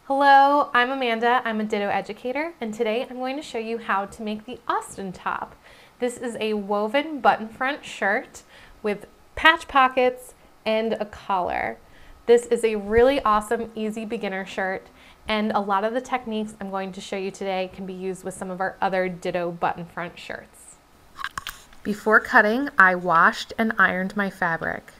Hello, I'm Amanda. I'm a Ditto educator, and today I'm going to show you how to make the Austin top. This is a woven button front shirt with patch pockets and a collar. This is a really awesome, easy beginner shirt, and a lot of the techniques I'm going to show you today can be used with some of our other Ditto button front shirts. Before cutting, I washed and ironed my fabric.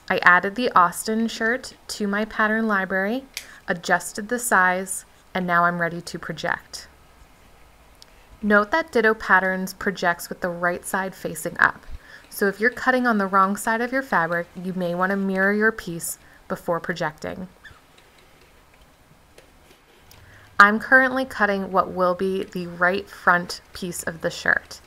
I added the Austin shirt to my pattern library, adjusted the size, and now I'm ready to project. Note that Ditto Patterns projects with the right side facing up. So if you're cutting on the wrong side of your fabric, you may want to mirror your piece before projecting. I'm currently cutting what will be the right front piece of the shirt.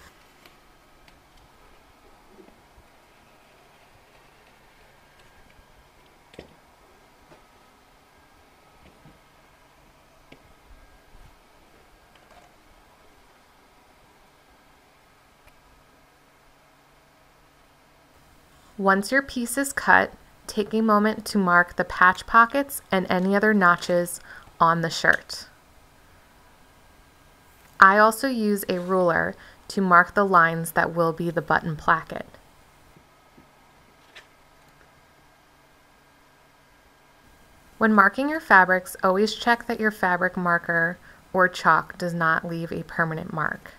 Once your piece is cut, take a moment to mark the patch pockets and any other notches on the shirt. I also use a ruler to mark the lines that will be the button placket. When marking your fabrics, always check that your fabric marker or chalk does not leave a permanent mark.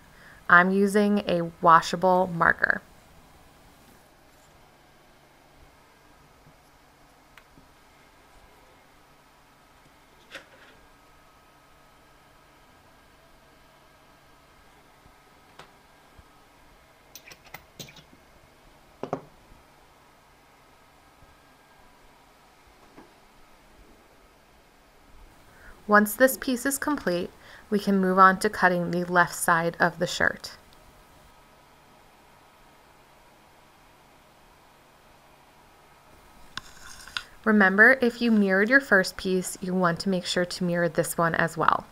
I'm using a washable marker. Once this piece is complete, we can move on to cutting the left side of the shirt. Remember, if you mirrored your first piece, you want to make sure to mirror this one as well.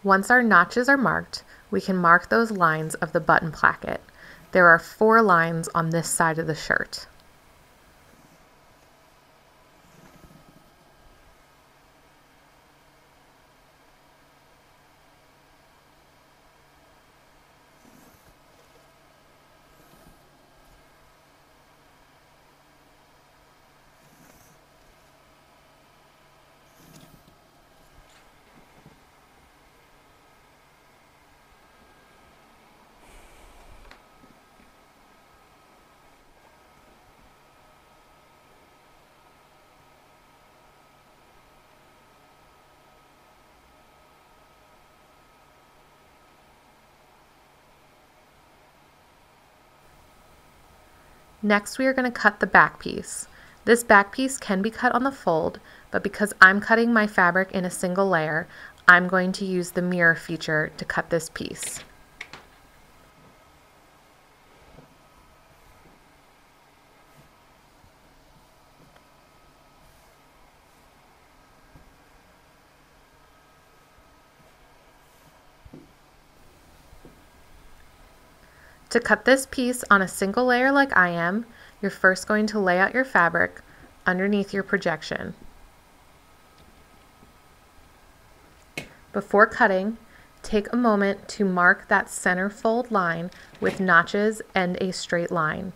Once our notches are marked, we can mark those lines of the button placket. There are 4 lines on this side of the shirt. Next, we are going to cut the back piece. This back piece can be cut on the fold, but because I'm cutting my fabric in a single layer, I'm going to use the mirror feature to cut this piece. To cut this piece on a single layer like I am, you're first going to lay out your fabric underneath your projection. Before cutting, take a moment to mark that center fold line with notches and a straight line.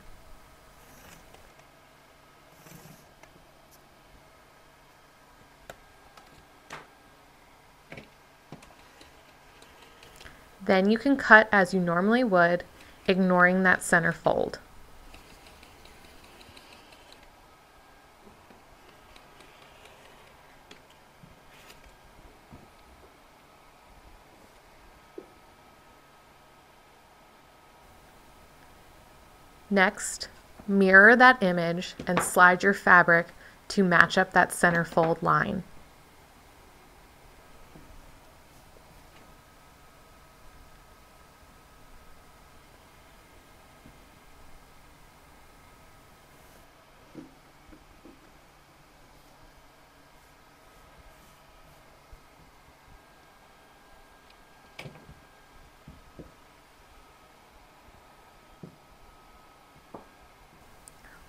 Then you can cut as you normally would, ignoring that center fold. Next, mirror that image and slide your fabric to match up that center fold line.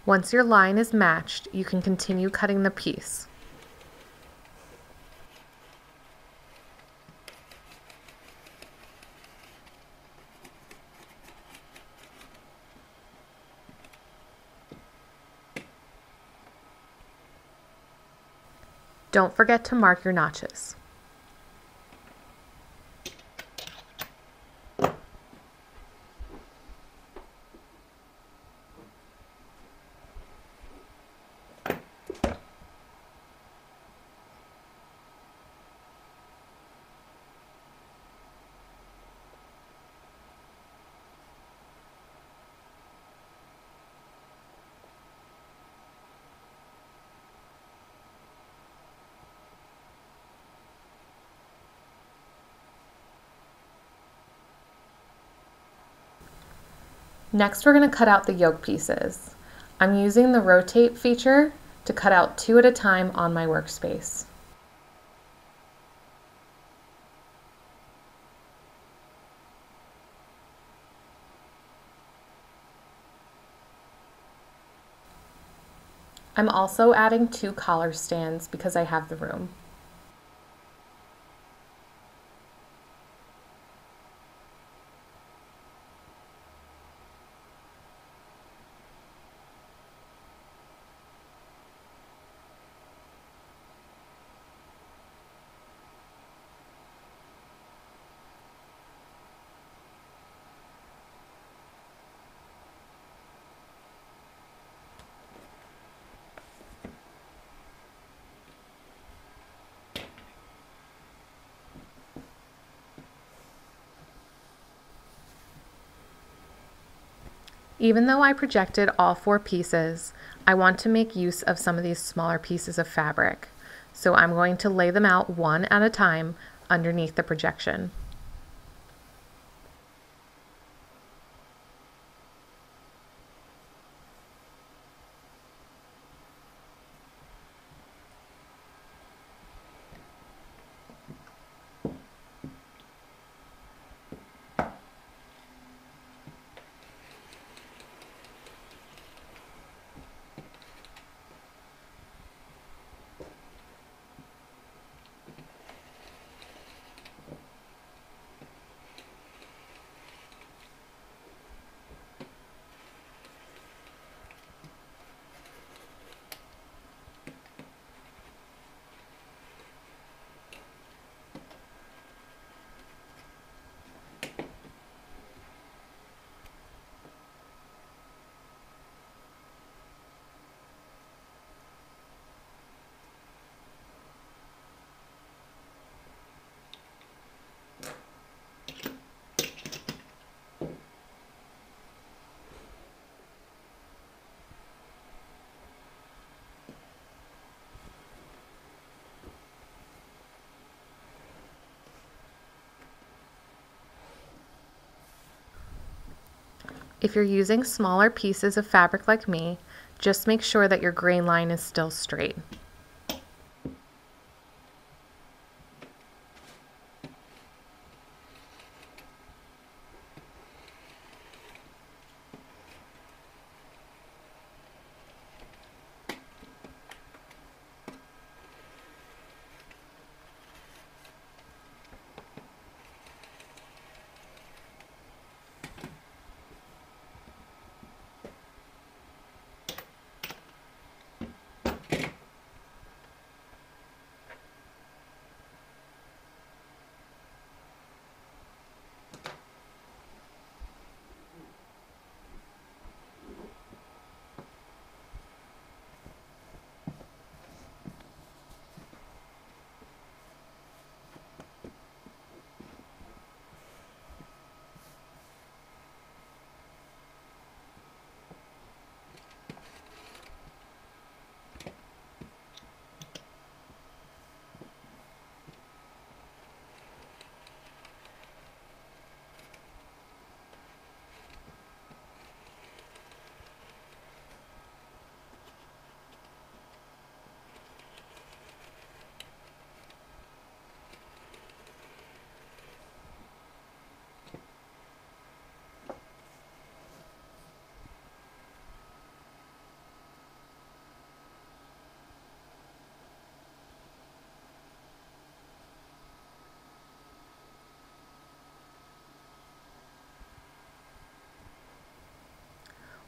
Once your line is matched, you can continue cutting the piece. Don't forget to mark your notches. Next, we're going to cut out the yoke pieces. I'm using the rotate feature to cut out 2 at a time on my workspace. I'm also adding 2 collar stands because I have the room. Even though I projected all 4 pieces, I want to make use of some of these smaller pieces of fabric. So I'm going to lay them out one at a time underneath the projection. If you're using smaller pieces of fabric like me, just make sure that your grain line is still straight.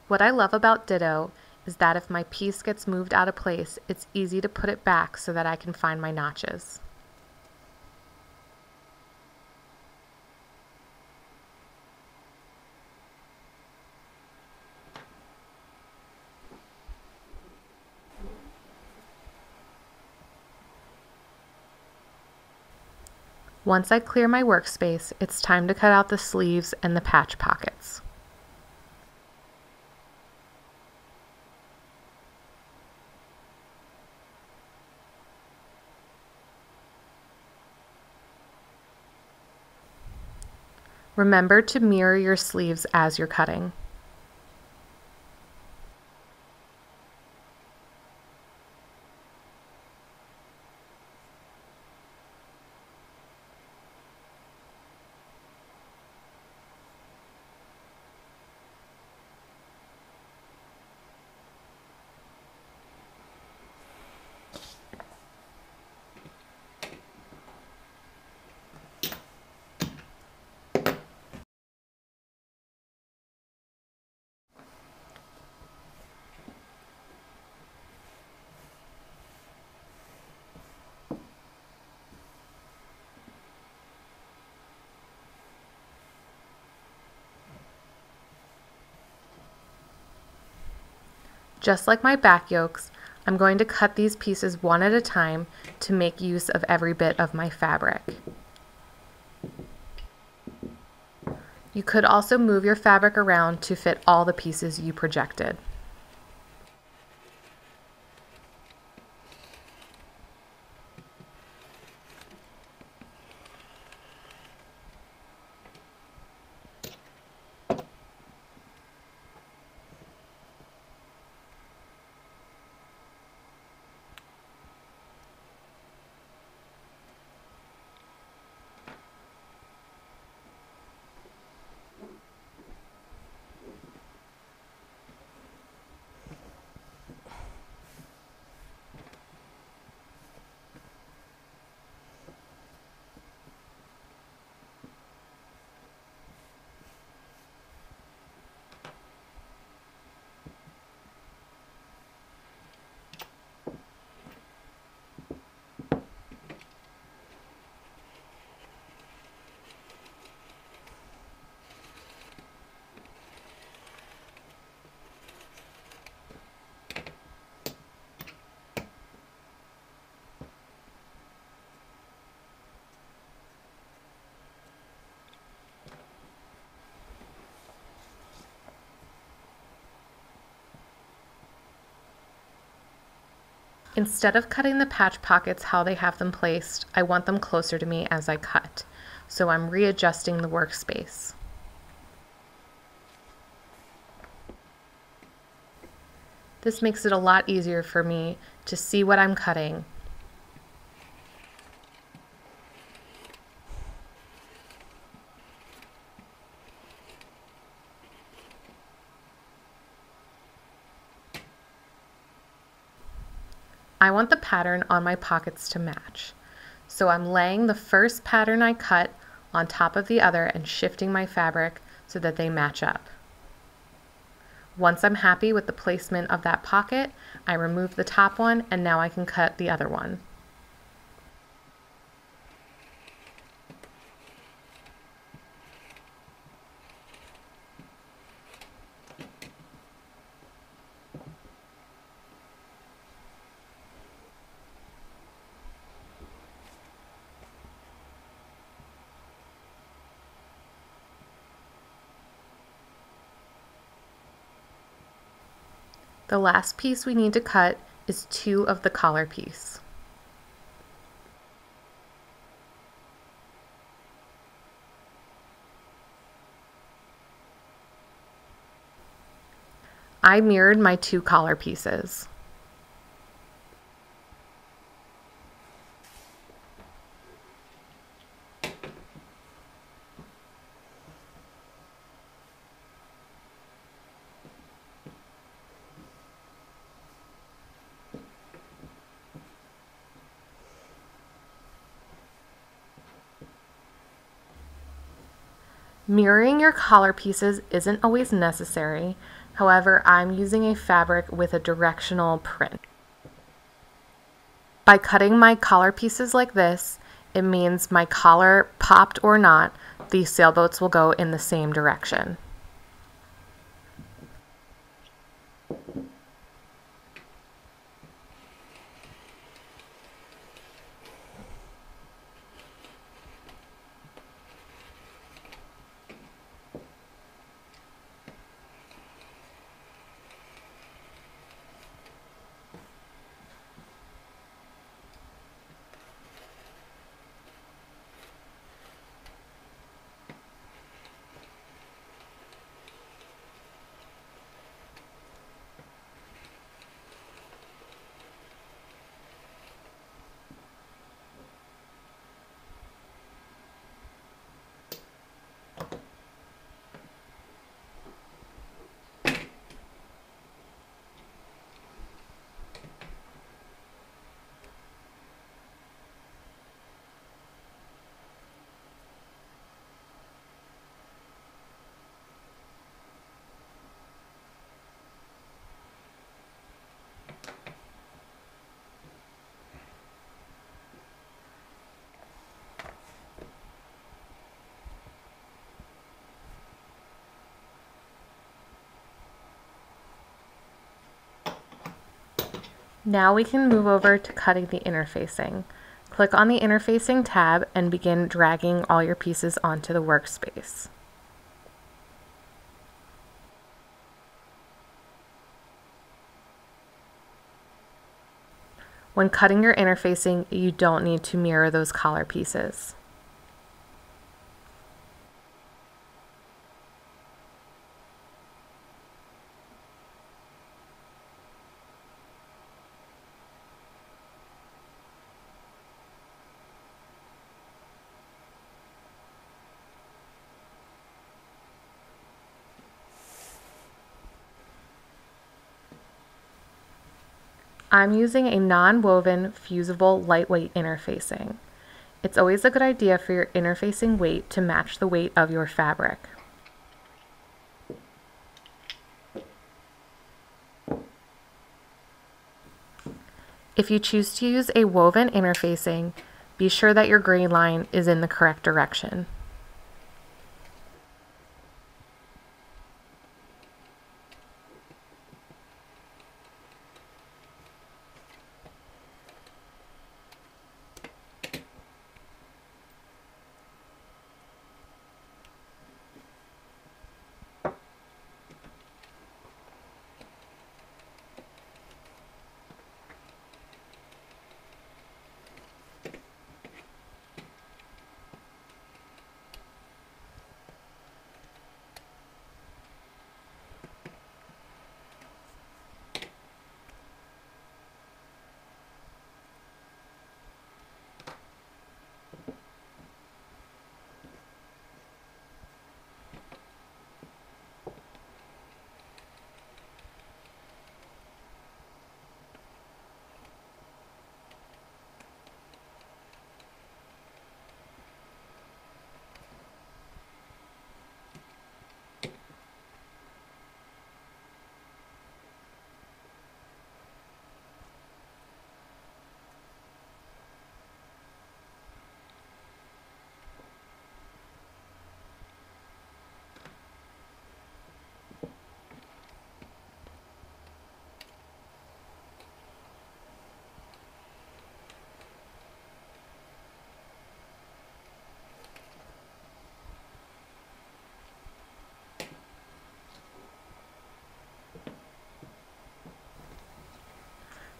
What I love about Ditto is that if my piece gets moved out of place, it's easy to put it back so that I can find my notches. Once I clear my workspace, it's time to cut out the sleeves and the patch pockets. Remember to mirror your sleeves as you're cutting. Just like my back yokes, I'm going to cut these pieces one at a time to make use of every bit of my fabric. You could also move your fabric around to fit all the pieces you projected. Instead of cutting the patch pockets how they have them placed, I want them closer to me as I cut, so I'm readjusting the workspace. This makes it a lot easier for me to see what I'm cutting. I want the pattern on my pockets to match, so I'm laying the first pattern I cut on top of the other and shifting my fabric so that they match up. Once I'm happy with the placement of that pocket, I remove the top one and now I can cut the other one. The last piece we need to cut is 2 of the collar piece. I mirrored my 2 collar pieces. Mirroring your collar pieces isn't always necessary. However, I'm using a fabric with a directional print. By cutting my collar pieces like this, it means my collar popped or not, these sailboats will go in the same direction. Now we can move over to cutting the interfacing. Click on the interfacing tab and begin dragging all your pieces onto the workspace. When cutting your interfacing, you don't need to mirror those collar pieces. I'm using a non-woven, fusible, lightweight interfacing. It's always a good idea for your interfacing weight to match the weight of your fabric. If you choose to use a woven interfacing, be sure that your grain line is in the correct direction.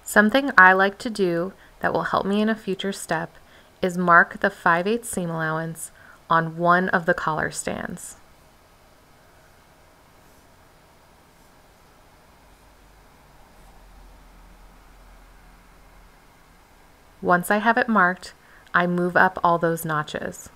Something I like to do that will help me in a future step is mark the 5/8 seam allowance on one of the collar stands. Once I have it marked, I move up all those notches.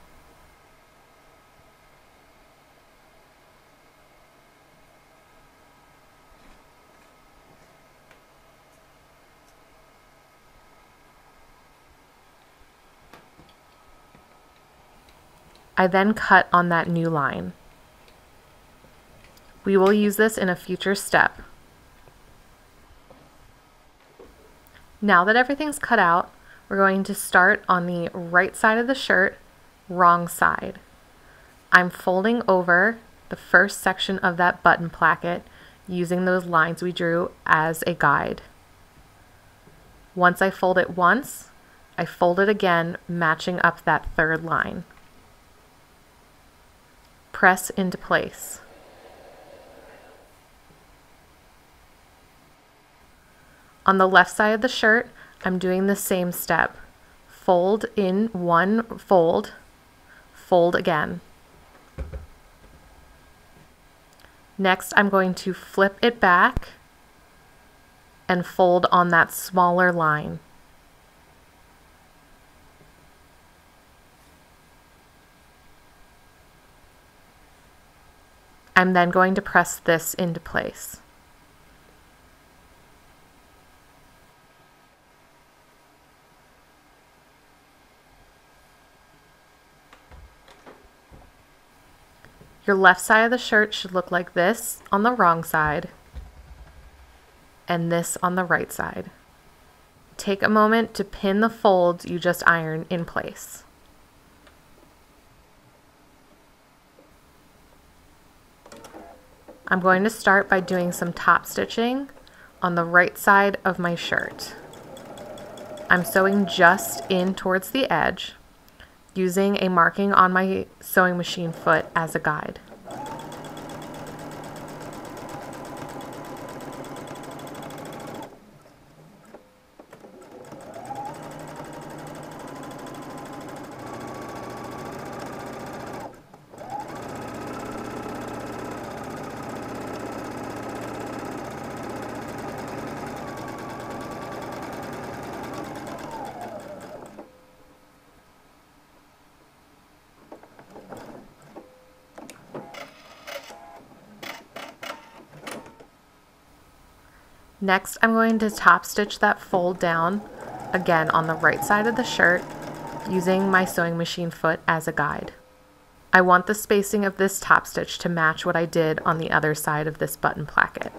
I then cut on that new line. We will use this in a future step. Now that everything's cut out, we're going to start on the right side of the shirt, wrong side. I'm folding over the first section of that button placket using those lines we drew as a guide. Once I fold it once, I fold it again, matching up that third line. Press into place. On the left side of the shirt, I'm doing the same step. Fold in one fold, fold again. Next, I'm going to flip it back and fold on that smaller line. I'm then going to press this into place. Your left side of the shirt should look like this on the wrong side and this on the right side. Take a moment to pin the folds you just ironed in place. I'm going to start by doing some top stitching on the right side of my shirt. I'm sewing just in towards the edge, using a marking on my sewing machine foot as a guide. Next, I'm going to top stitch that fold down, again on the right side of the shirt, using my sewing machine foot as a guide. I want the spacing of this top stitch to match what I did on the other side of this button placket.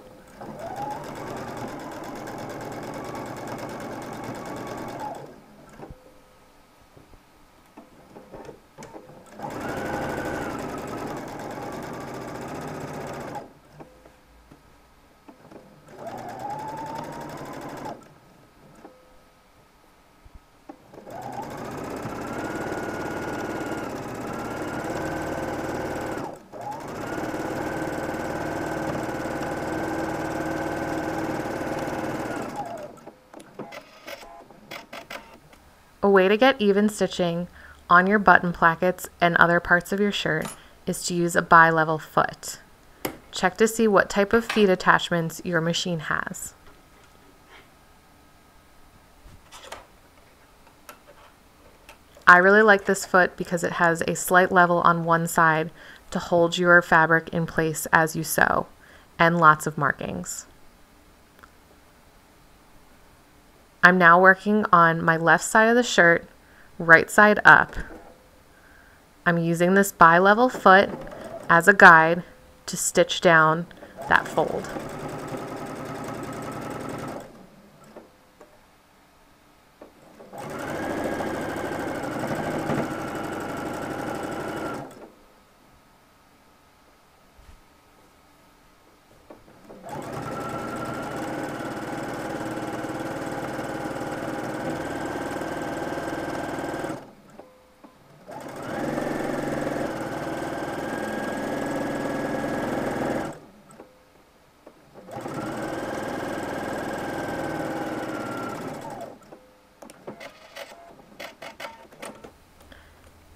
A way to get even stitching on your button plackets and other parts of your shirt is to use a bi-level foot. Check to see what type of feet attachments your machine has. I really like this foot because it has a slight level on one side to hold your fabric in place as you sew, and lots of markings. I'm now working on my left side of the shirt, right side up. I'm using this bi-level foot as a guide to stitch down that fold.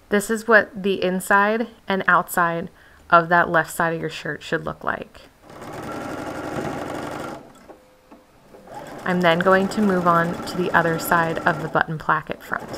This is what the inside and outside of that left side of your shirt should look like. I'm then going to move on to the other side of the button placket front.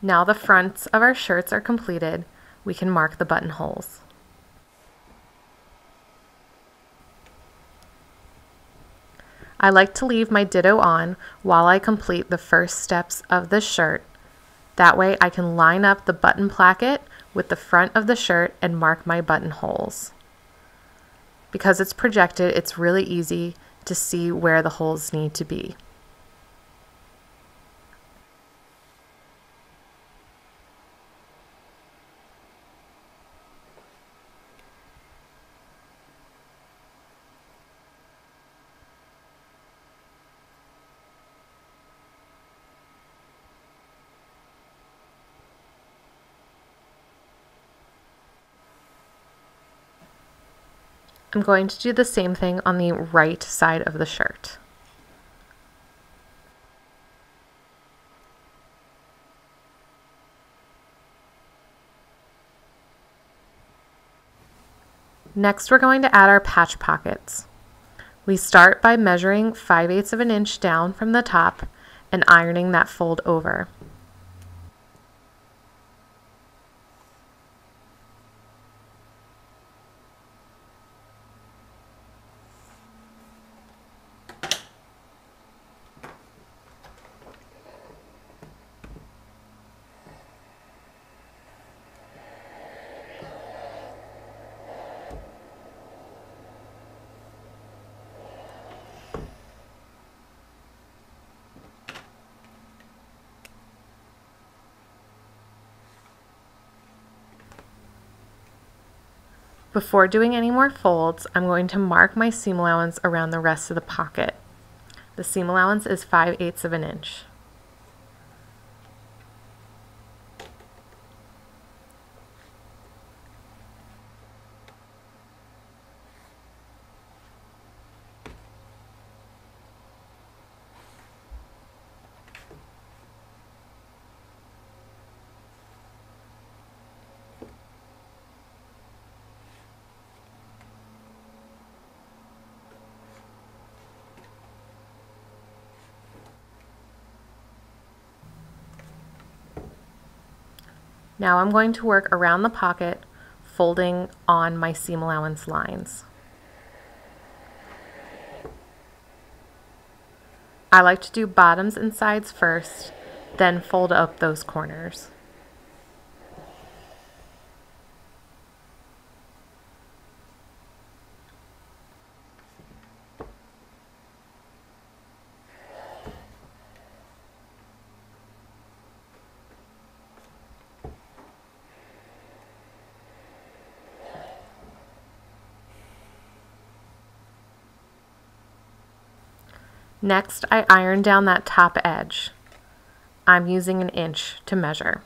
Now the fronts of our shirts are completed, we can mark the buttonholes. I like to leave my Ditto on while I complete the first steps of the shirt. That way I can line up the button placket with the front of the shirt and mark my buttonholes. Because it's projected, it's really easy to see where the holes need to be. I'm going to do the same thing on the right side of the shirt. Next, we're going to add our patch pockets. We start by measuring 5/8 of an inch down from the top and ironing that fold over. Before doing any more folds, I'm going to mark my seam allowance around the rest of the pocket. The seam allowance is 5/8 of an inch. Now I'm going to work around the pocket, folding on my seam allowance lines. I like to do bottoms and sides first, then fold up those corners. Next, I iron down that top edge. I'm using 1 inch to measure.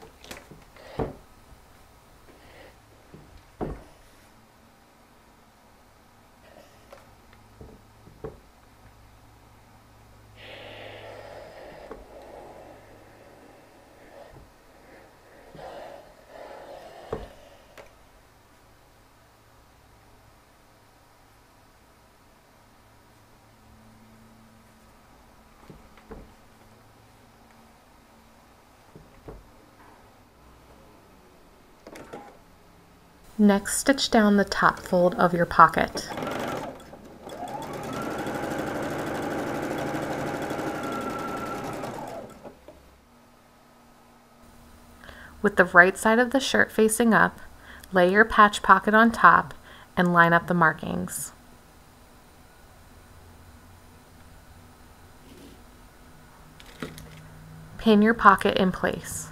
Next, stitch down the top fold of your pocket. With the right side of the shirt facing up, lay your patch pocket on top and line up the markings. Pin your pocket in place.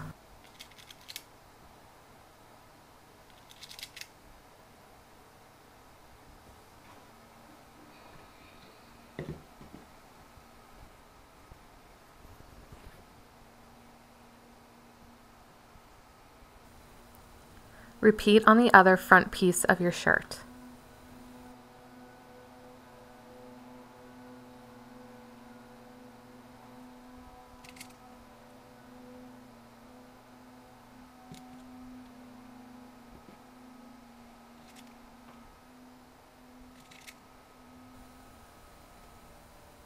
Repeat on the other front piece of your shirt.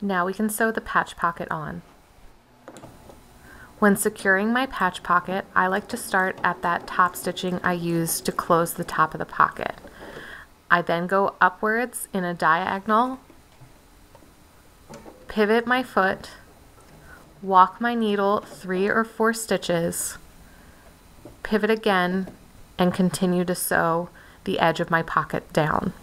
Now we can sew the patch pocket on. When securing my patch pocket, I like to start at that top stitching I used to close the top of the pocket. I then go upwards in a diagonal, pivot my foot, walk my needle 3 or 4 stitches, pivot again, and continue to sew the edge of my pocket down.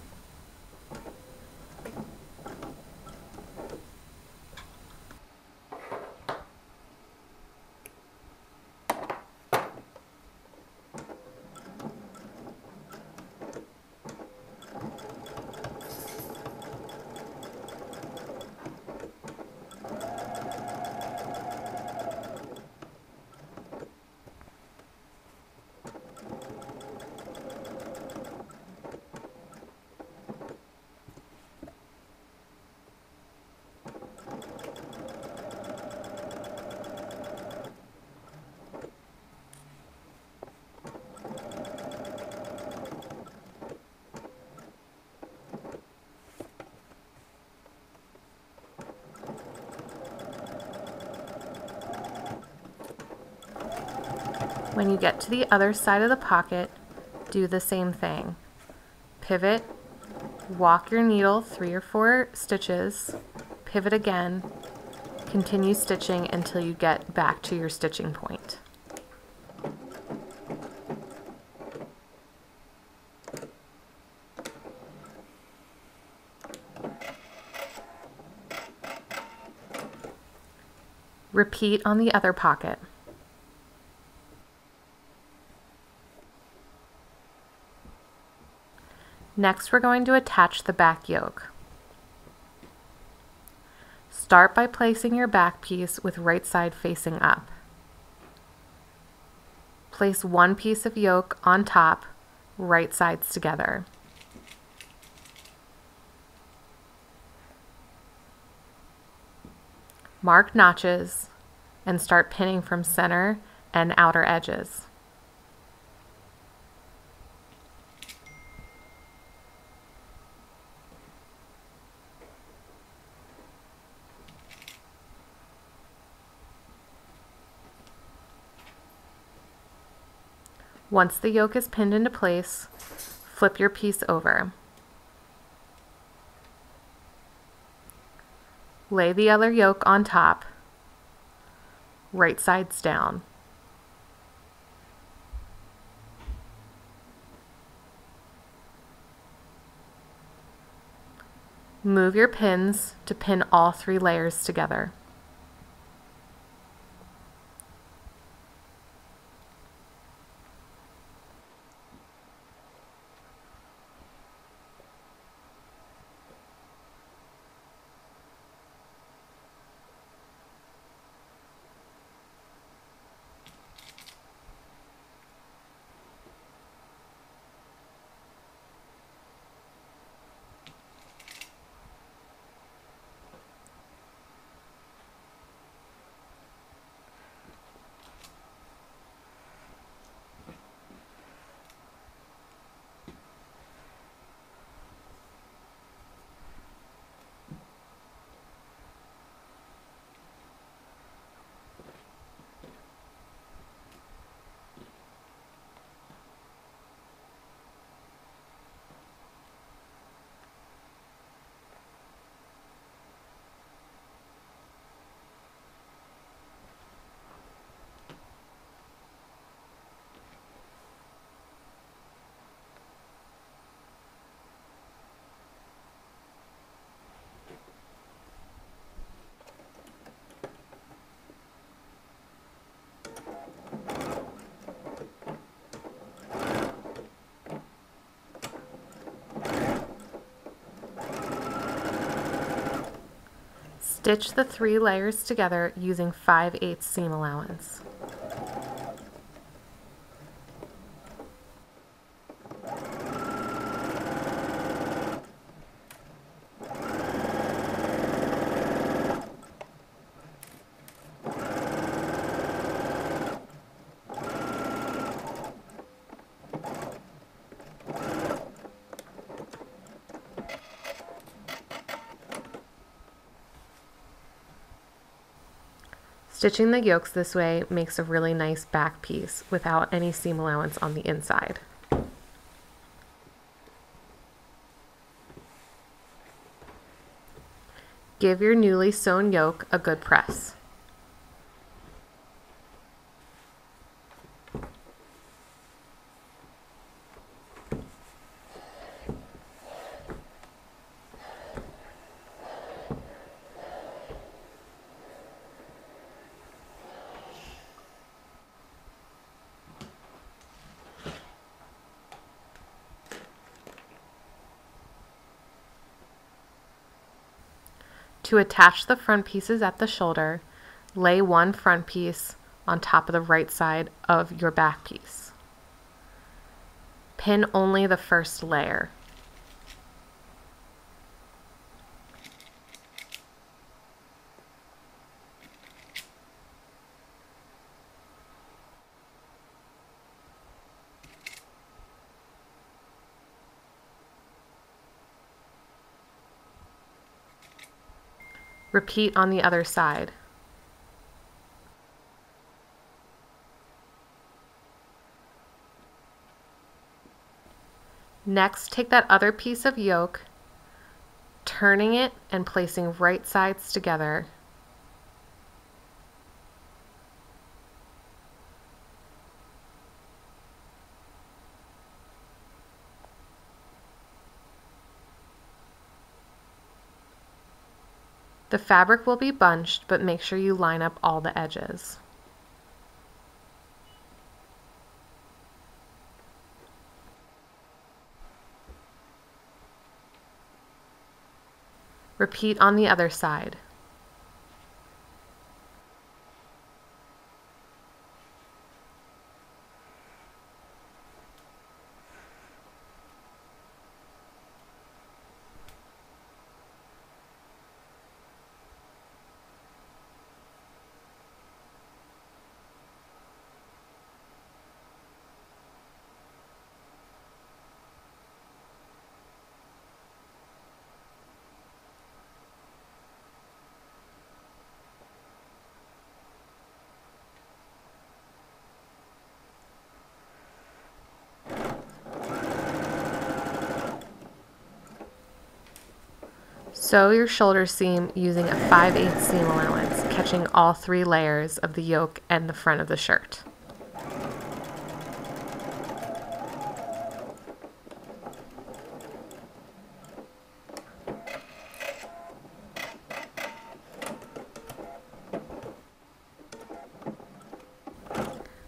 When you get to the other side of the pocket, do the same thing. Pivot, walk your needle 3 or 4 stitches, pivot again, continue stitching until you get back to your stitching point. Repeat on the other pocket. Next, we're going to attach the back yoke. Start by placing your back piece with right side facing up. Place one piece of yoke on top, right sides together. Mark notches and start pinning from center and outer edges. Once the yoke is pinned into place, flip your piece over. Lay the other yoke on top, right sides down. Move your pins to pin all 3 layers together. Stitch the 3 layers together using 5/8 seam allowance. Stitching the yolks this way makes a really nice back piece without any seam allowance on the inside. Give your newly sewn yoke a good press. To attach the front pieces at the shoulder, lay one front piece on top of the right side of your back piece. Pin only the first layer. Repeat on the other side. Next, take that other piece of yoke, turning it and placing right sides together. The fabric will be bunched, but make sure you line up all the edges. Repeat on the other side. Sew your shoulder seam using a 5/8 seam allowance, catching all 3 layers of the yoke and the front of the shirt.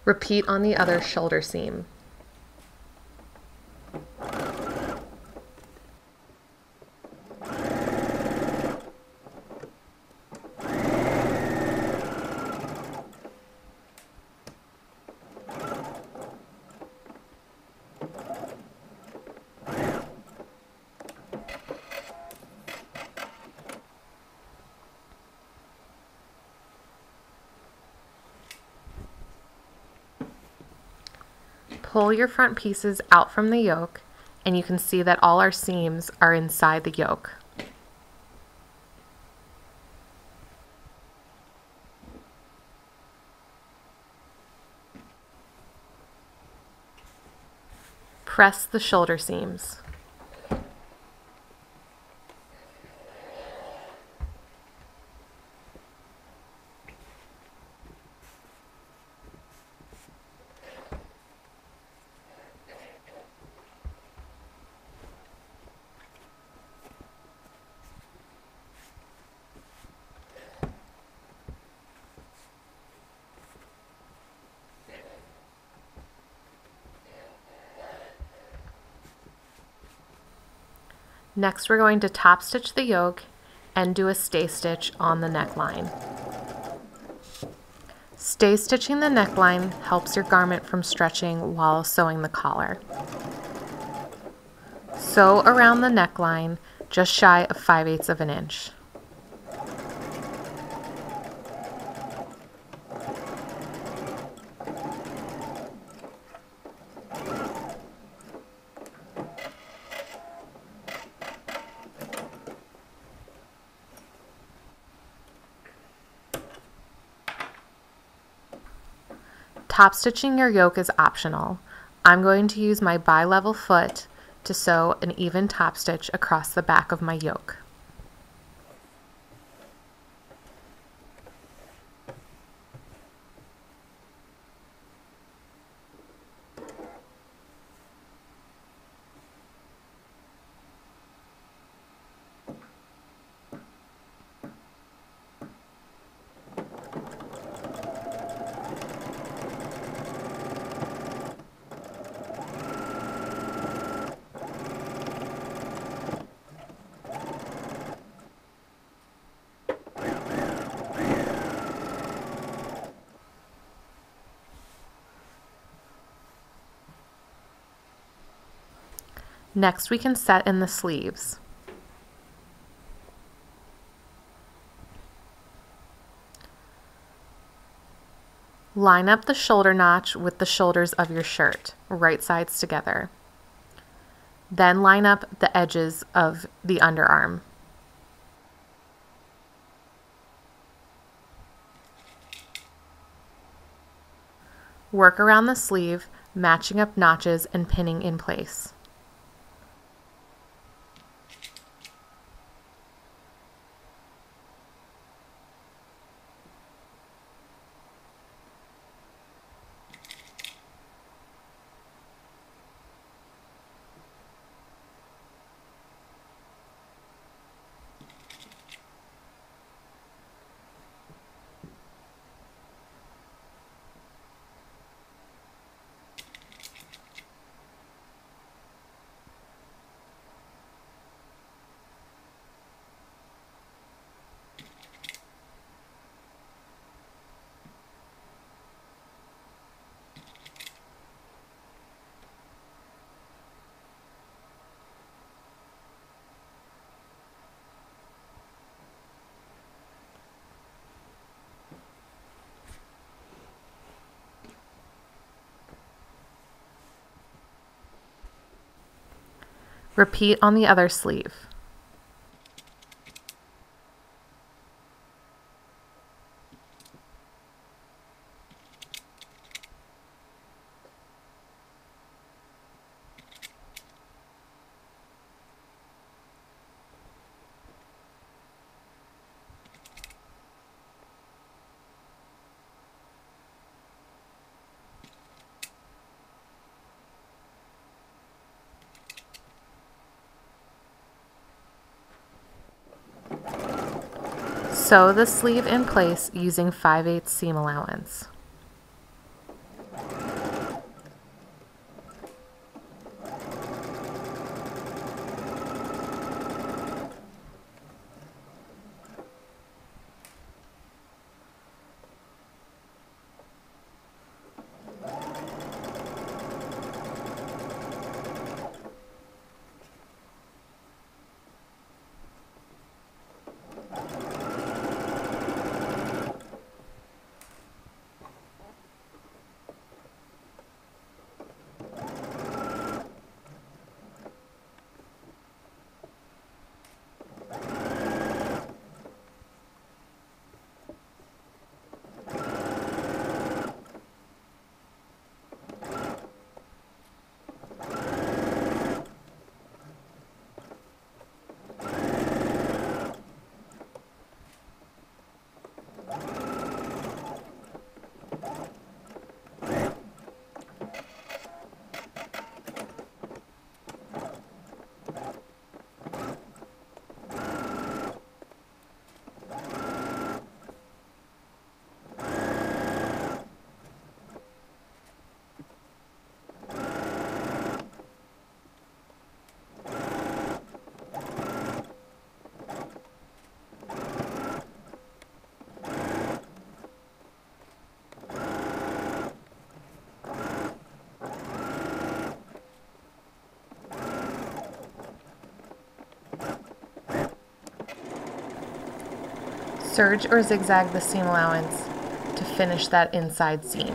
Repeat on the other shoulder seam. Pull your front pieces out from the yoke, and you can see that all our seams are inside the yoke. Press the shoulder seams. Next, we're going to top stitch the yoke and do a stay stitch on the neckline. Stay stitching the neckline helps your garment from stretching while sewing the collar. Sew around the neckline just shy of 5/8 of an inch. Top stitching your yoke is optional. I'm going to use my bi-level foot to sew an even top stitch across the back of my yoke. Next, we can set in the sleeves. Line up the shoulder notch with the shoulders of your shirt, right sides together. Then line up the edges of the underarm. Work around the sleeve, matching up notches and pinning in place. Repeat on the other sleeve. Sew the sleeve in place using 5/8 seam allowance. Serge or zigzag the seam allowance to finish that inside seam.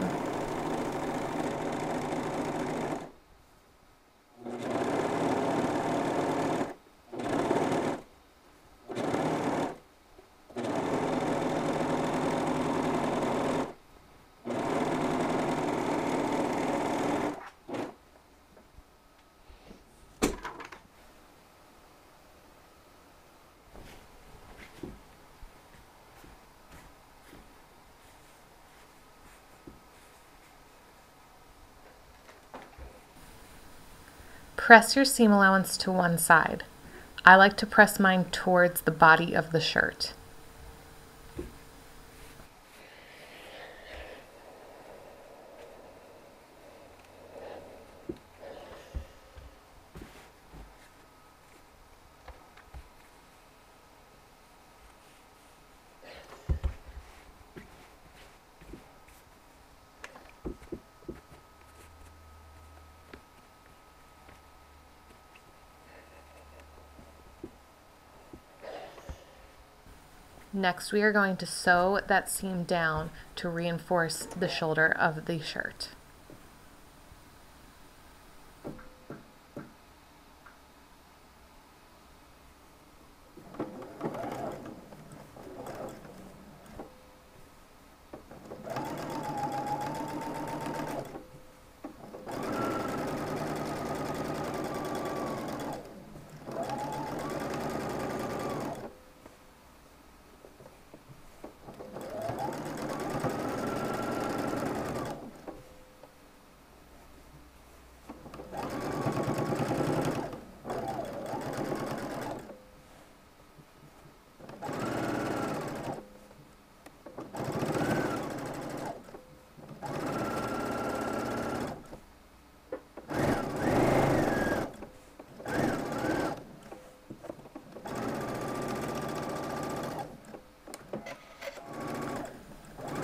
Press your seam allowance to one side. I like to press mine towards the body of the shirt. Next, we are going to sew that seam down to reinforce the shoulder of the shirt.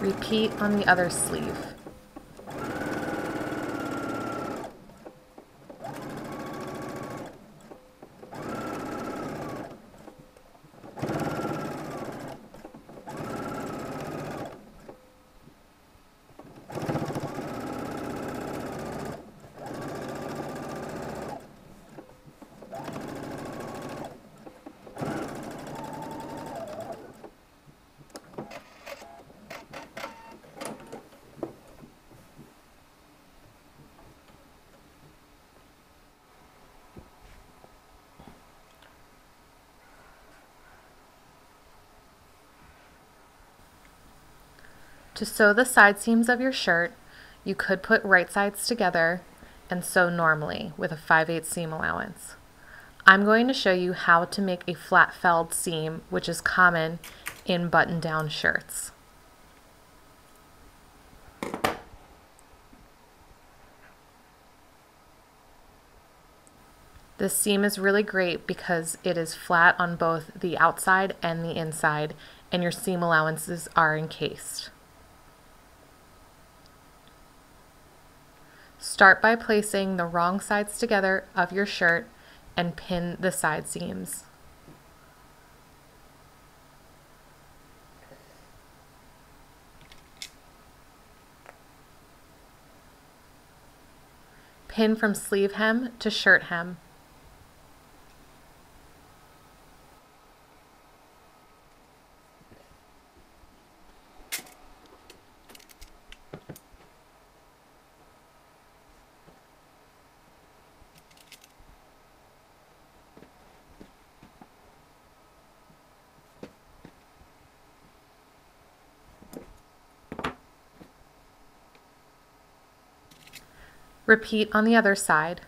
Repeat on the other sleeve. To sew the side seams of your shirt, you could put right sides together and sew normally with a 5/8 seam allowance. I'm going to show you how to make a flat felled seam, which is common in button-down shirts. This seam is really great because it is flat on both the outside and the inside, and your seam allowances are encased. Start by placing the wrong sides together of your shirt and pin the side seams. Pin from sleeve hem to shirt hem. Repeat on the other side.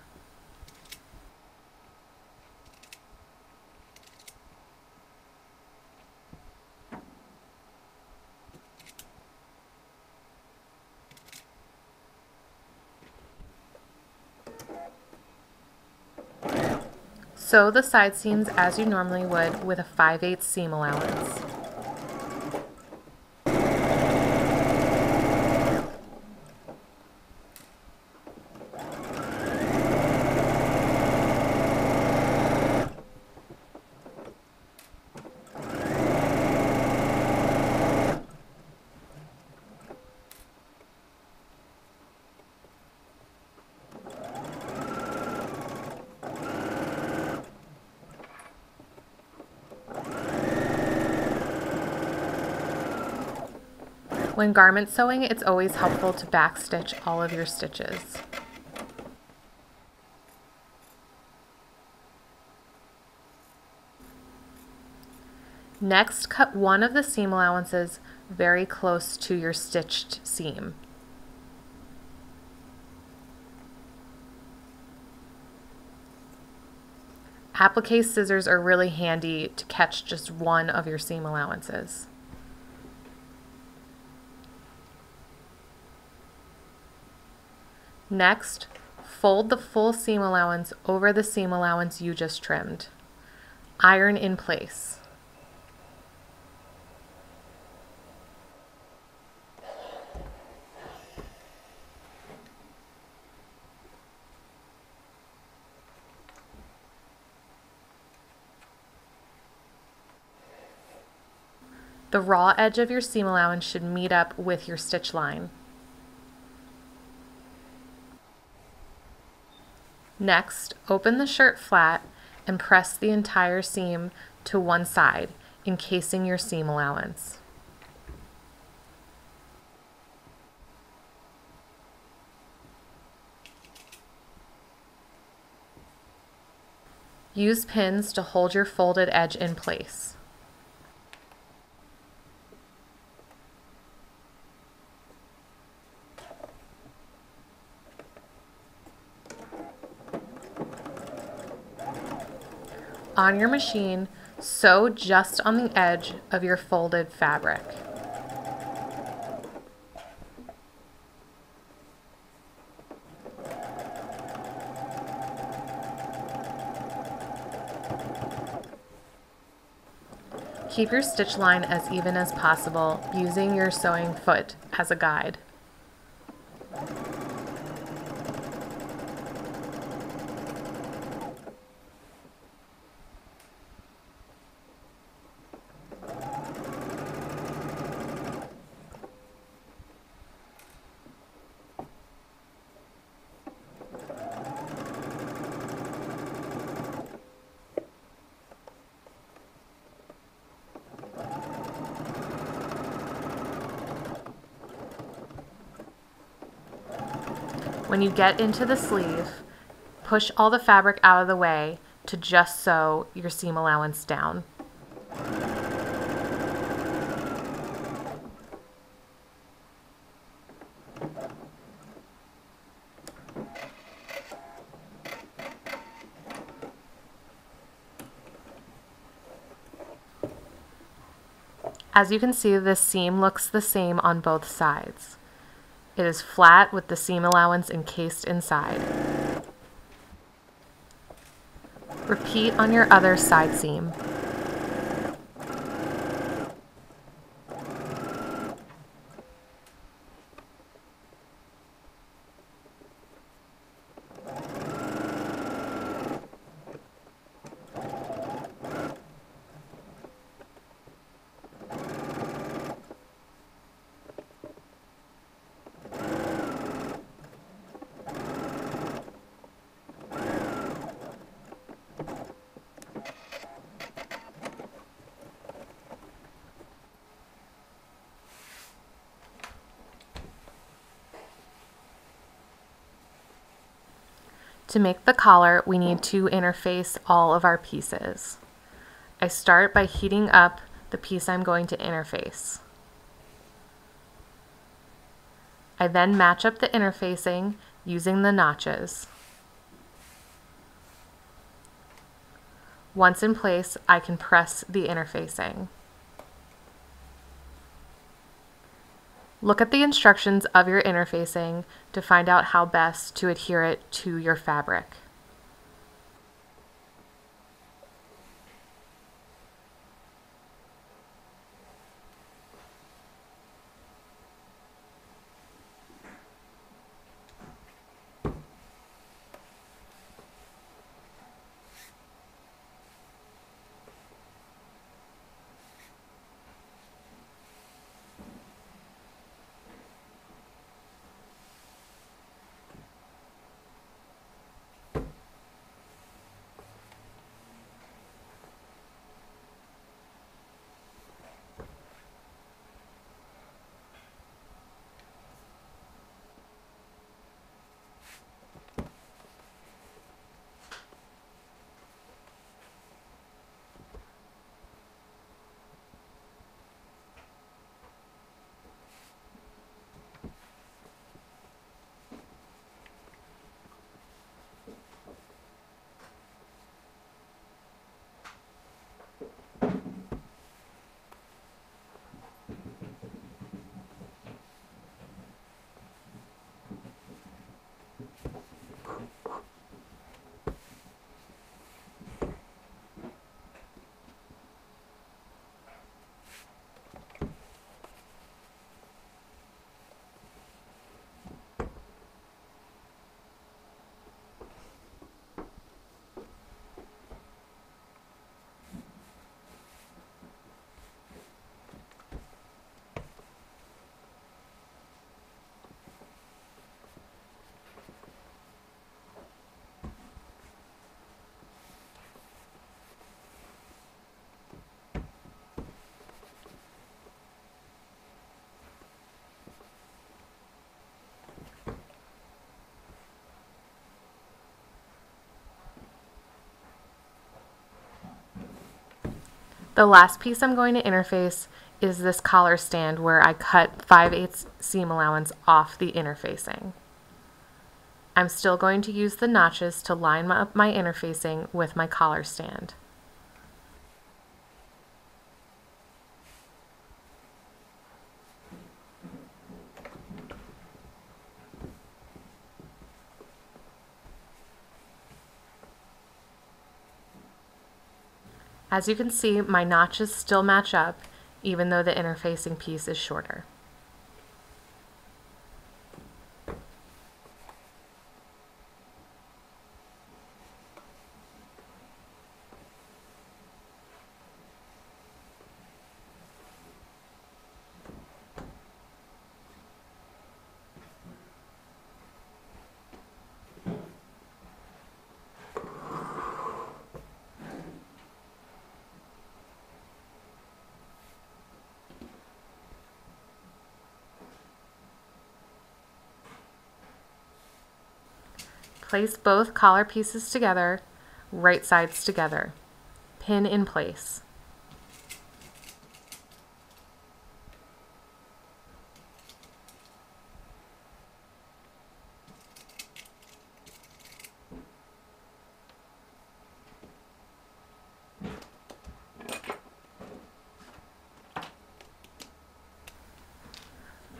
Sew the side seams as you normally would with a 5/8 seam allowance. When garment sewing, it's always helpful to backstitch all of your stitches. Next, cut one of the seam allowances very close to your stitched seam. Applique scissors are really handy to catch just one of your seam allowances. Next, fold the full seam allowance over the seam allowance you just trimmed. Iron in place. The raw edge of your seam allowance should meet up with your stitch line. Next, open the shirt flat and press the entire seam to one side, encasing your seam allowance. Use pins to hold your folded edge in place. On your machine, sew just on the edge of your folded fabric. Keep your stitch line as even as possible, using your sewing foot as a guide. When you get into the sleeve, push all the fabric out of the way to just sew your seam allowance down. As you can see, this seam looks the same on both sides. It is flat with the seam allowance encased inside. Repeat on your other side seam. To make the collar, we need to interface all of our pieces. I start by heating up the piece I'm going to interface. I then match up the interfacing using the notches. Once in place, I can press the interfacing. Look at the instructions of your interfacing to find out how best to adhere it to your fabric. The last piece I'm going to interface is this collar stand where I cut 5/8 seam allowance off the interfacing. I'm still going to use the notches to line up my interfacing with my collar stand. As you can see, my notches still match up, even though the interfacing piece is shorter. Place both collar pieces together, right sides together. Pin in place.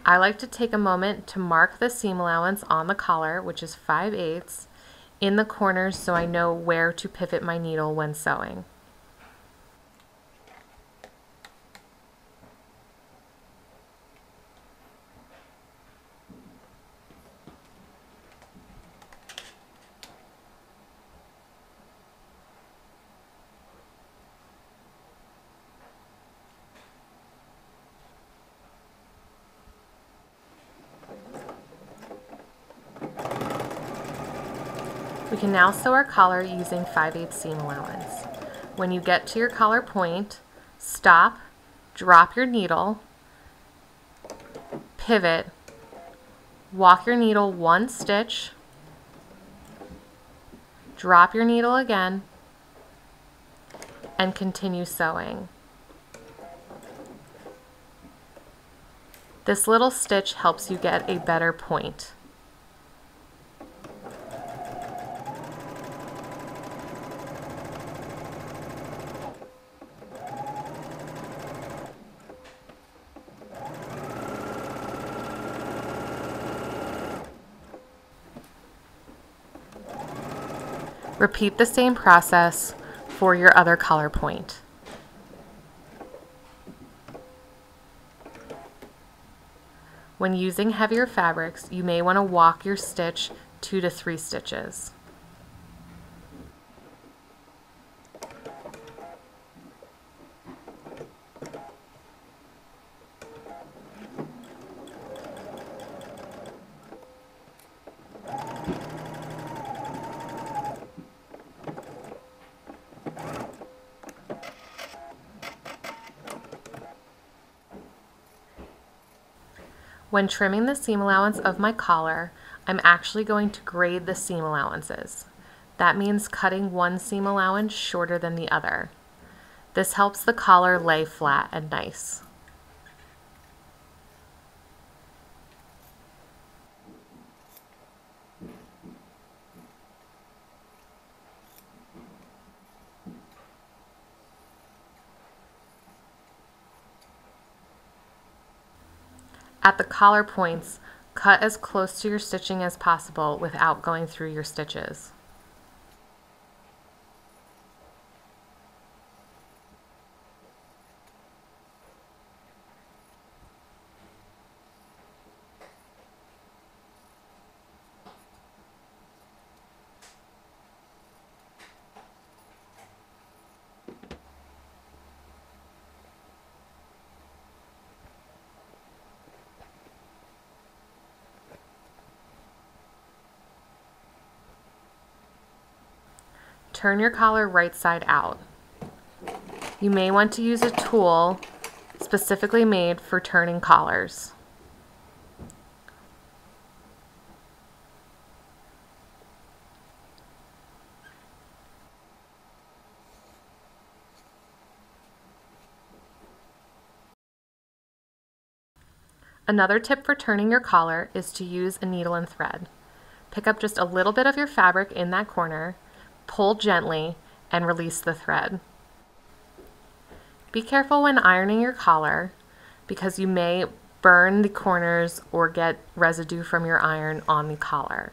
I like to take a moment to mark the seam allowance on the collar, which is 5/8, in the corners so I know where to pivot my needle when sewing. We can now sew our collar using 5/8 seam allowance. When you get to your collar point, stop, drop your needle, pivot, walk your needle 1 stitch, drop your needle again, and continue sewing. This little stitch helps you get a better point. Repeat the same process for your other collar point. When using heavier fabrics, you may want to walk your stitch 2 to 3 stitches. When trimming the seam allowance of my collar, I'm actually going to grade the seam allowances. That means cutting one seam allowance shorter than the other. This helps the collar lay flat and nice. At the collar points, cut as close to your stitching as possible without going through your stitches. Turn your collar right side out. You may want to use a tool specifically made for turning collars. Another tip for turning your collar is to use a needle and thread. Pick up just a little bit of your fabric in that corner, pull gently, and release the thread. Be careful when ironing your collar because you may burn the corners or get residue from your iron on the collar.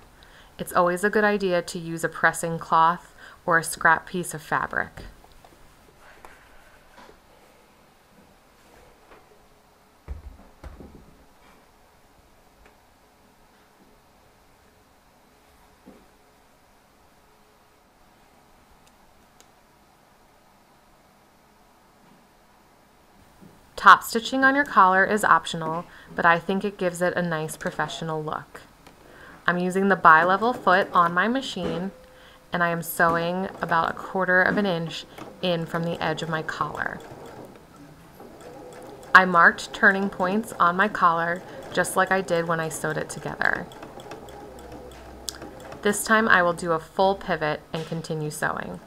It's always a good idea to use a pressing cloth or a scrap piece of fabric. Top stitching on your collar is optional, but I think it gives it a nice professional look. I'm using the bi-level foot on my machine, and I am sewing about 1/4 of an inch in from the edge of my collar. I marked turning points on my collar just like I did when I sewed it together. This time I will do a full pivot and continue sewing.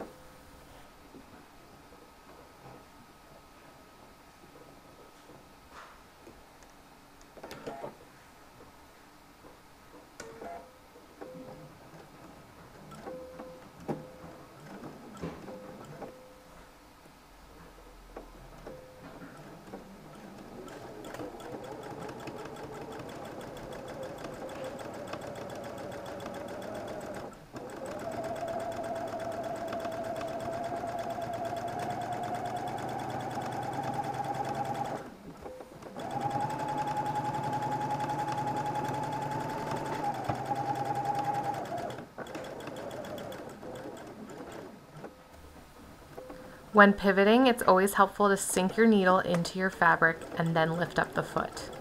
When pivoting, it's always helpful to sink your needle into your fabric and then lift up the foot.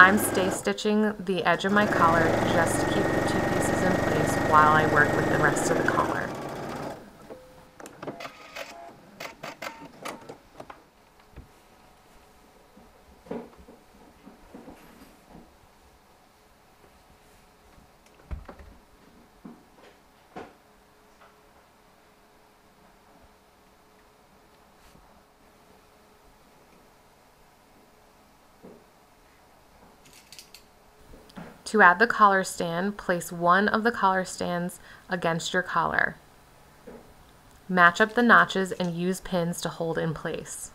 I'm stay stitching the edge of my collar just to keep the two pieces in place while I work with the rest of the collar. To add the collar stand, place one of the collar stands against your collar. Match up the notches and use pins to hold in place.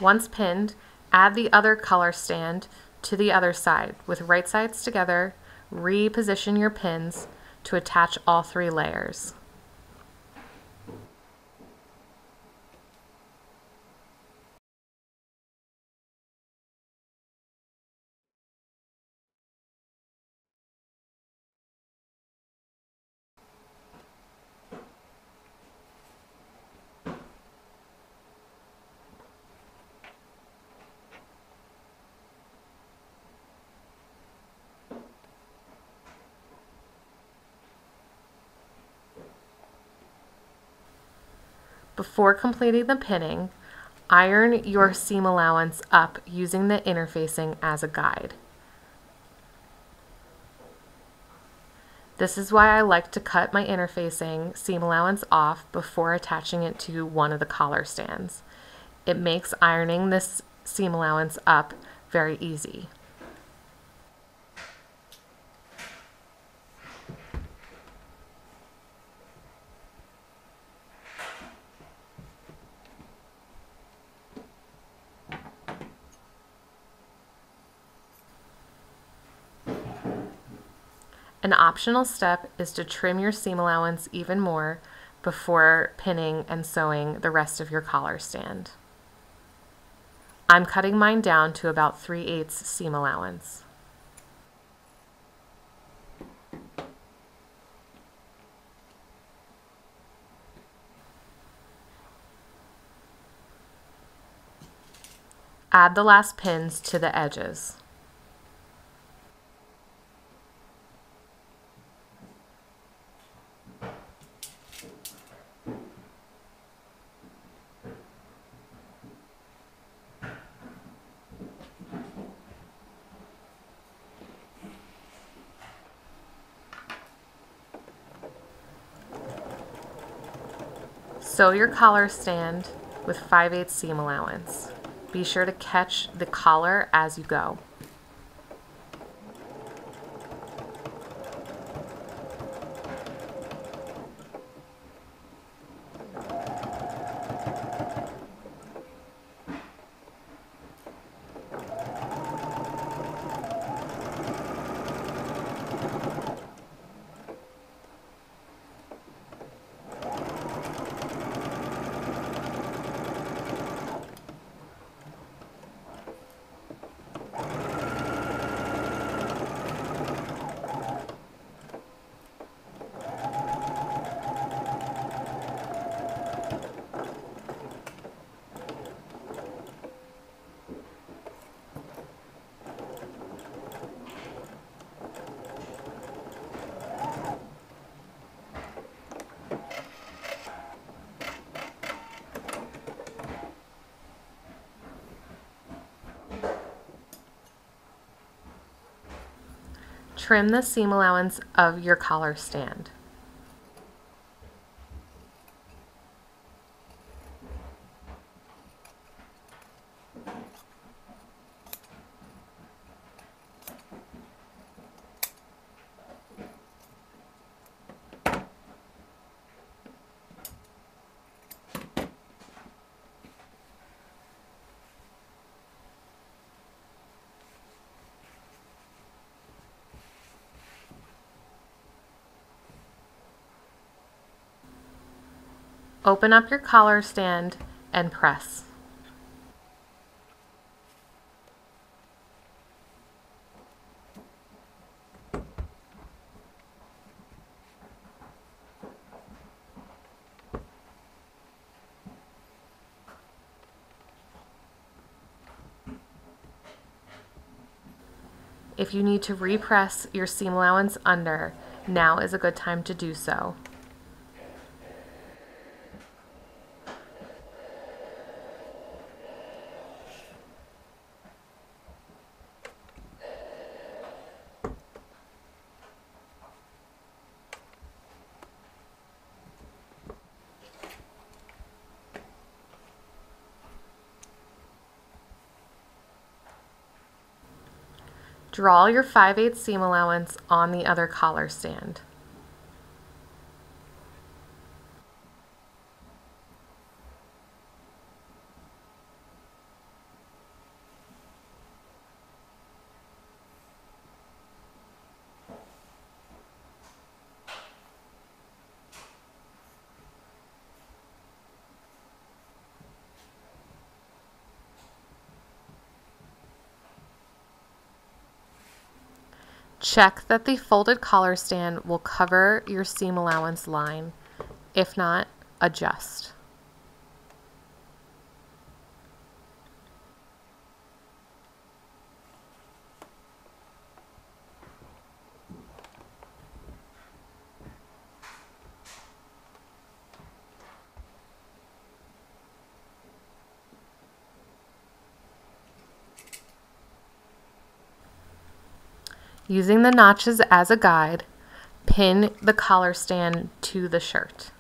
Once pinned, add the other collar stand to the other side. With right sides together, reposition your pins to attach all 3 layers. Before completing the pinning, iron your seam allowance up using the interfacing as a guide. This is why I like to cut my interfacing seam allowance off before attaching it to one of the collar stands. It makes ironing this seam allowance up very easy. An optional step is to trim your seam allowance even more before pinning and sewing the rest of your collar stand. I'm cutting mine down to about 3/8 seam allowance. Add the last pins to the edges. Sew your collar stand with 5/8 seam allowance. Be sure to catch the collar as you go. Trim the seam allowance of your collar stand. Open up your collar stand and press. If you need to repress your seam allowance under, now is a good time to do so. Draw your 5/8 seam allowance on the other collar stand. Check that the folded collar stand will cover your seam allowance line. If not, adjust. Using the notches as a guide, pin the collar stand to the shirt.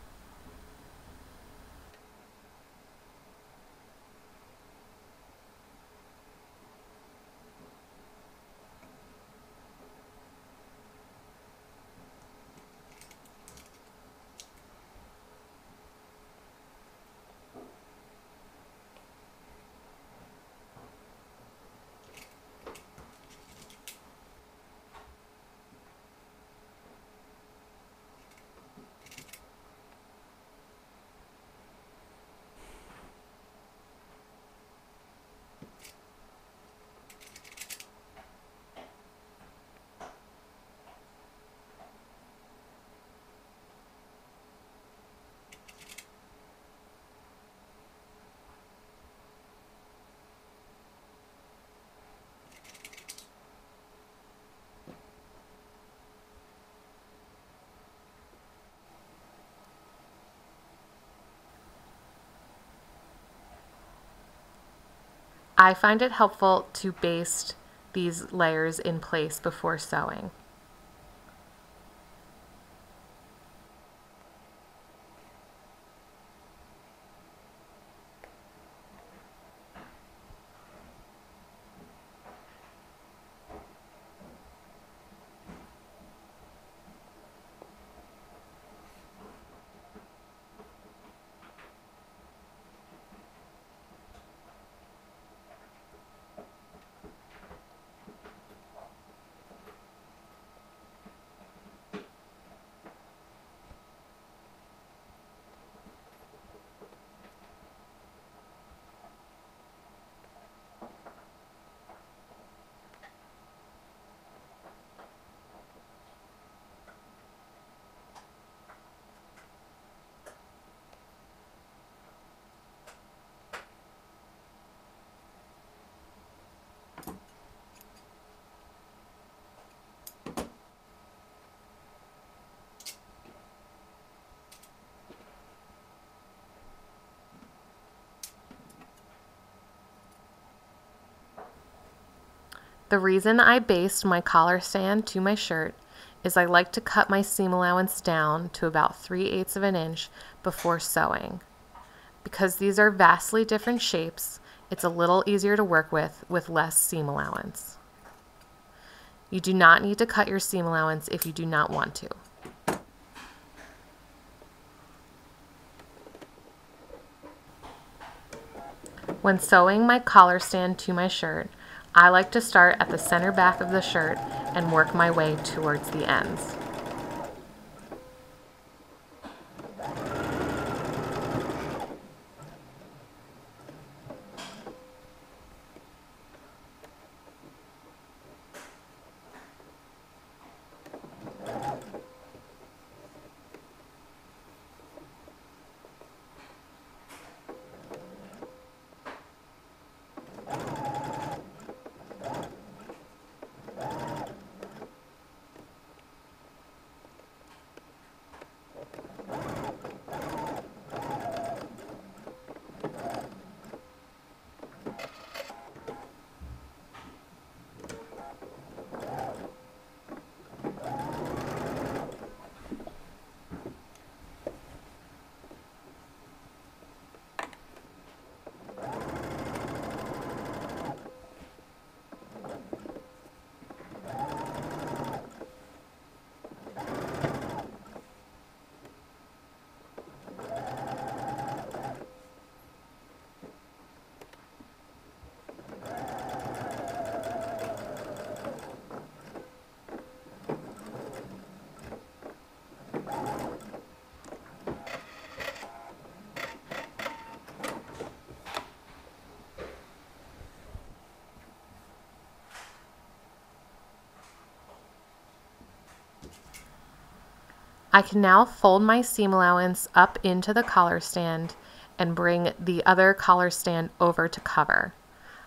I find it helpful to baste these layers in place before sewing. The reason I baste my collar stand to my shirt is I like to cut my seam allowance down to about 3/8 of an inch before sewing. Because these are vastly different shapes, it's a little easier to work with less seam allowance. You do not need to cut your seam allowance if you do not want to. When sewing my collar stand to my shirt, I like to start at the center back of the shirt and work my way towards the ends. I can now fold my seam allowance up into the collar stand and bring the other collar stand over to cover.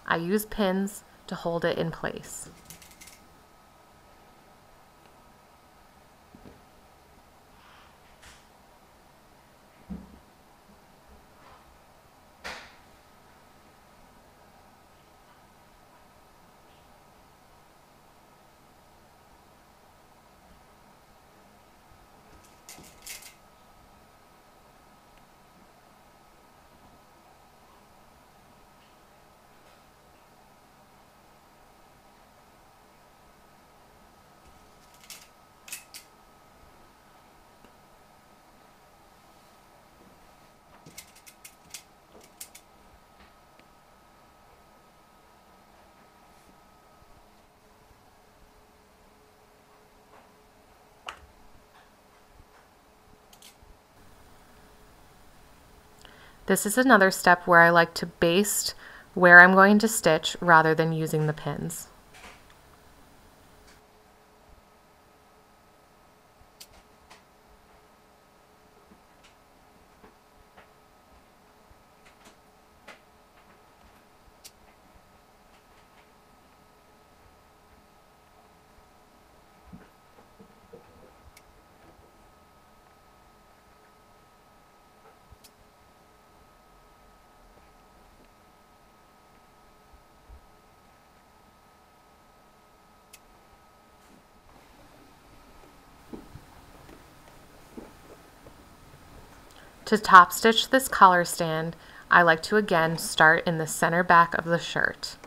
I use pins to hold it in place. This is another step where I like to baste where I'm going to stitch rather than using the pins. To top stitch this collar stand, I like to again start in the center back of the shirt.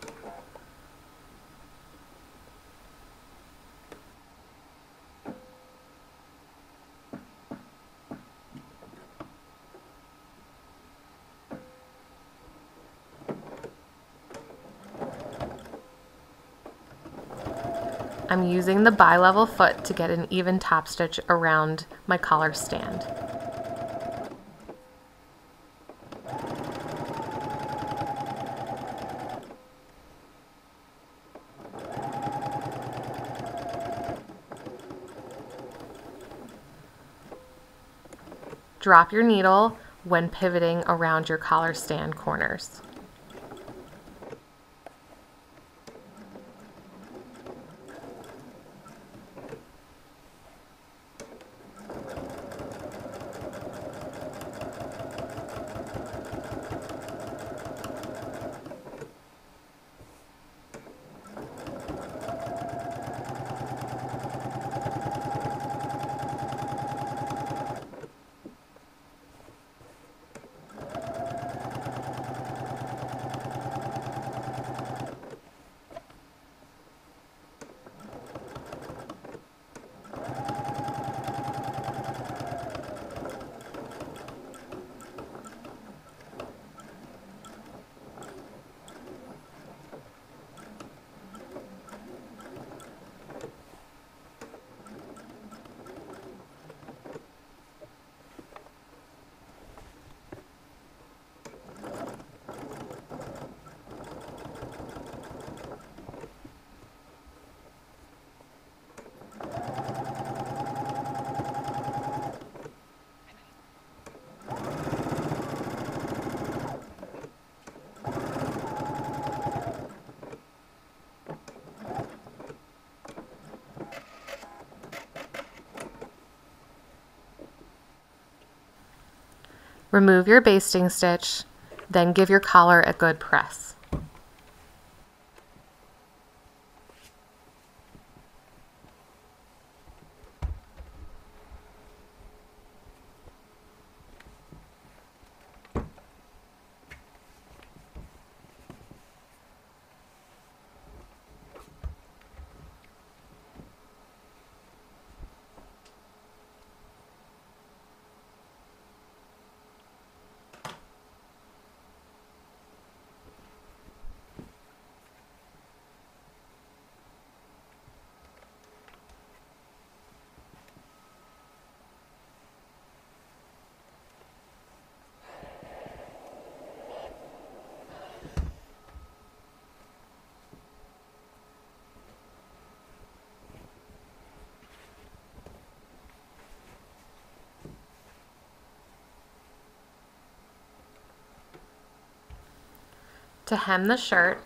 I'm using the bi-level foot to get an even top stitch around my collar stand. Drop your needle when pivoting around your collar stand corners. Remove your basting stitch, then give your collar a good press. To hem the shirt,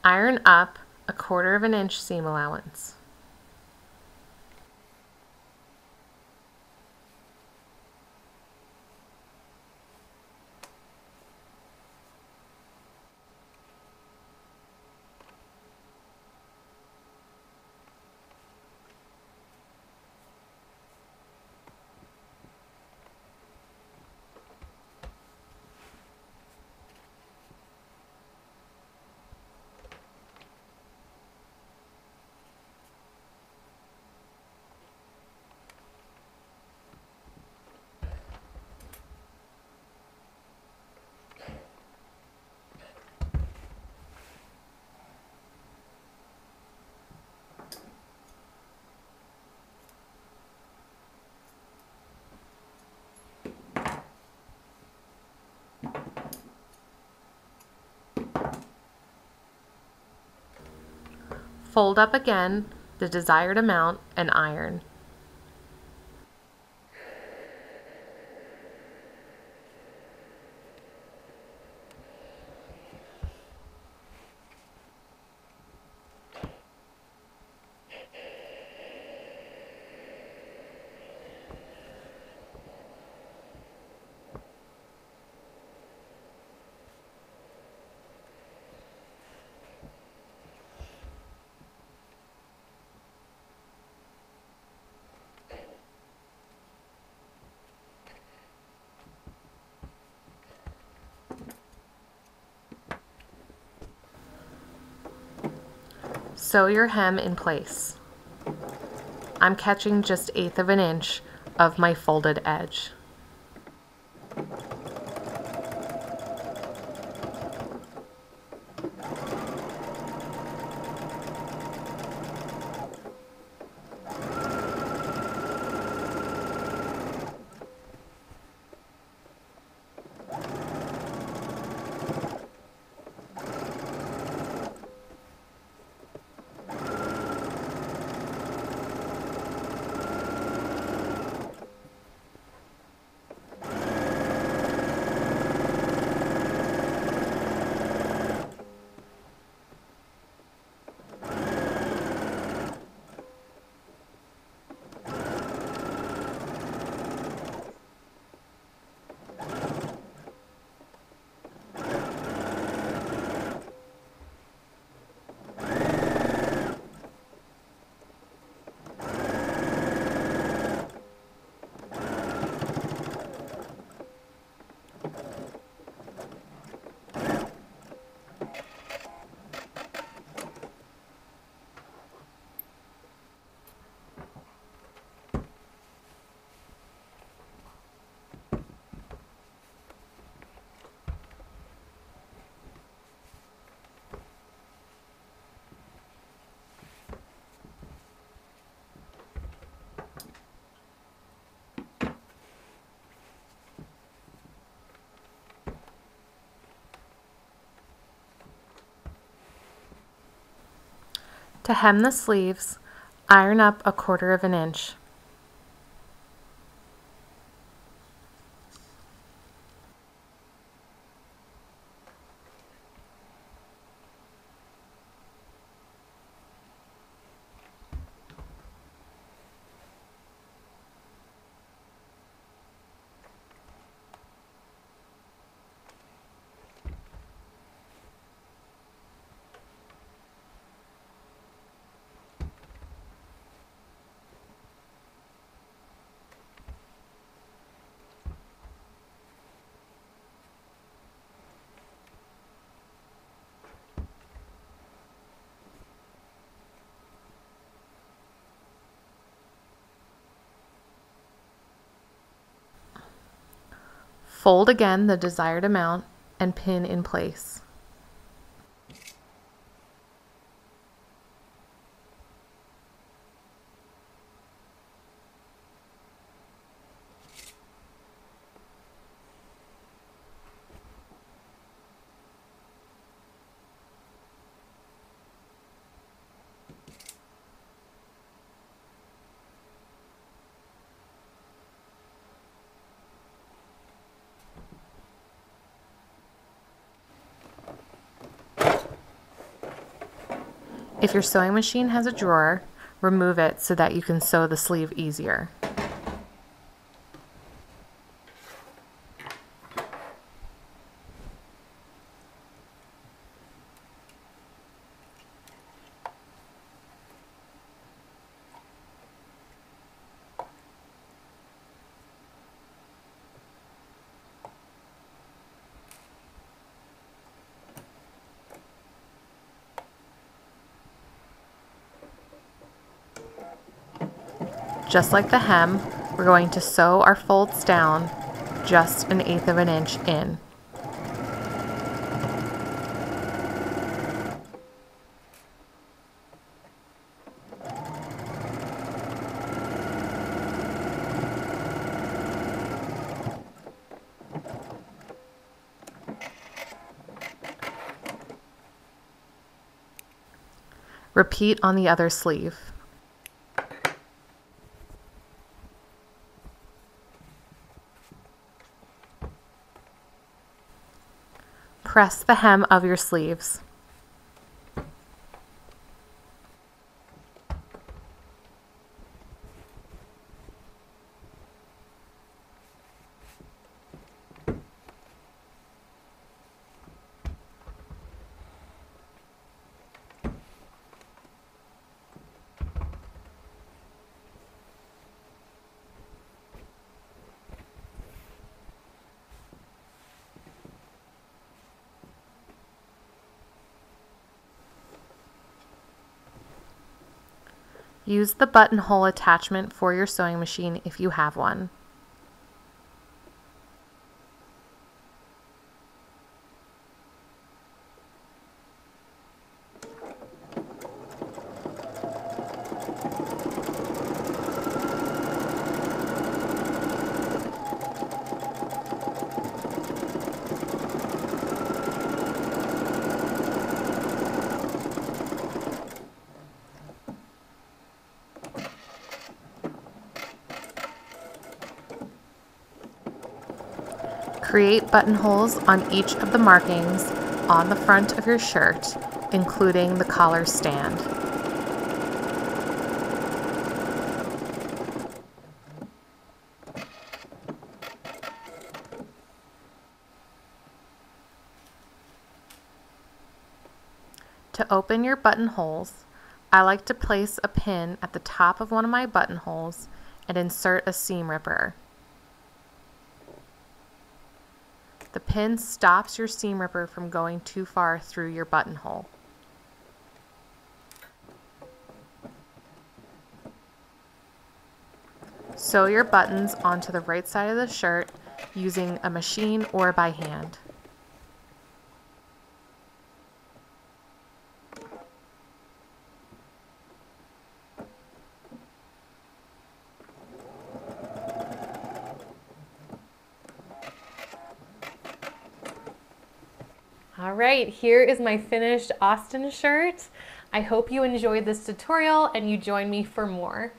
iron up 1/4 inch seam allowance. Fold up again the desired amount and iron. Sew your hem in place. I'm catching just 1/8 of an inch of my folded edge. To hem the sleeves, iron up 1/4 of an inch. Fold again the desired amount and pin in place. If your sewing machine has a drawer, remove it so that you can sew the sleeve easier. Just like the hem, we're going to sew our folds down just 1/8 of an inch in. Repeat on the other sleeve. Press the hem of your sleeves. Use the buttonhole attachment for your sewing machine if you have one. Create buttonholes on each of the markings on the front of your shirt, including the collar stand. To open your buttonholes, I like to place a pin at the top of one of my buttonholes and insert a seam ripper. The pin stops your seam ripper from going too far through your buttonhole. Sew your buttons onto the right side of the shirt using a machine or by hand. All right, here is my finished Austin shirt. I hope you enjoyed this tutorial and you join me for more.